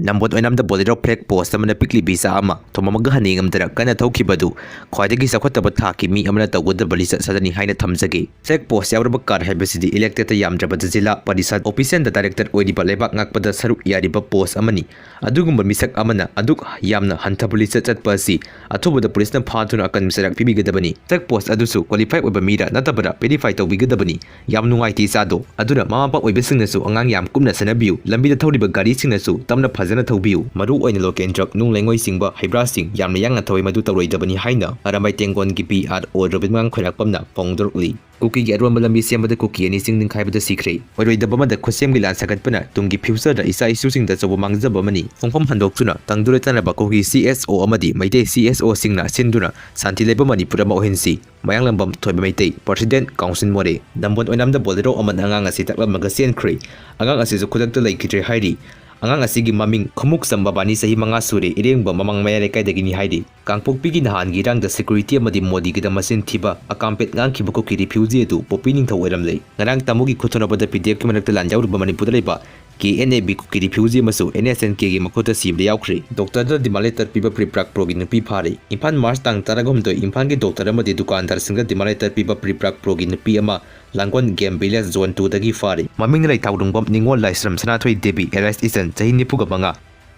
Nambot oinamda Bolero flag post amana Piklibi sa ama Thombagi haningam kana thawkhibadu khwaidagi sakhataba thaki mi amana tawgudaba lisa sadani haina thamjage flag post yauraba kar haibasidi elected yamdraba jila parisad official da director oidiba lebak ngakpada saruk yariba post amani adugumba misak amana aduk yamna hantabuli chatpasi athubada police na phatuna akan misarak pibigadabani flag post adusu qualify oiba mira natabara verify tawbigadabani yam nungai ti sado aduna mama pa oibasingnasu angang yam kumna sanabiu lambi da thawriba gari singnasu tamna phajana thawbiu maru oina loken truck nung lengoi singba hybra sing yamna yangna thawai madu tawroidabani haina arambai tengon gi PRO robingang khoirakpamna pongdor ui Kuki gi Aronba Lambi Sembada Kuki ani sing ning khaibada sikre oiroidaba mada khosem gi lan sagatpana tungi future da isa issue sing da chobo mangjaba mani phongphom handokchuna tangdure tanaba Kuki CSO amadi maite CSO singna sinduna santi leba Manipur ma ohensi mayang lambam thoiba maite president council more nambon oinamda Bolero aman angang asi takla magasin kre angang asi zu khudakta Leikhidre hairi angang asigi maming khomuk sambabani sahi manga sure irengba mamang mayare kaidagini haidi kangpokpigi nahan girang da security amadi modi gida masin thiba akampet ngang khibako ki refugee du popining thaw eramlei ngarang tamugi khuthona bada pdf ki manakta lanjaur ba manipur leba KNAB Kuki refugee masu NSNK gi makhota sibde yaukri doctor da dimaleter piba priprak progi nupi phare impan mars tang taragom do impan gi doctor amadi dukandar singa dimaleter piba priprak progi nupi ama langkon game village zone 2 dagi phare maming lai tawdungbam ningol laisram sanathoi debi arrest isan chahi nipuga banga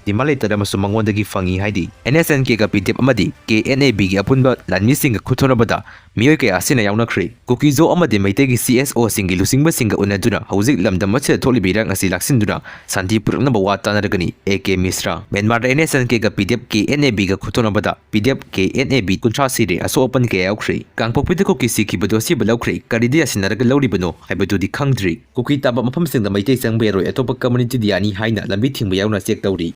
dimaleter amasu mangondagi fangi haidi NSNK ga pdf amadi KNAB gi apunba lanmi singa khuthona bada miyoi ke asina yaunakri Kuki zo amadi maitegi CSO singi lusingba singa unaduna hauzik lamdam mache tholi birang asi laksinduna santi purna bawa tanaragani AK Misra Myanmar NSNK ga pdf KNAB ga khuthona bada pdf KNAB kuncha Sire aso open ke yaukri kangpokpida Kuki siki badosi balaukri karidi asinaraga lauribano haibadu di khangdri Kuki taba mafam singda maitei sangbe roi atopa community diani haina lambi thingba yauna sek tawri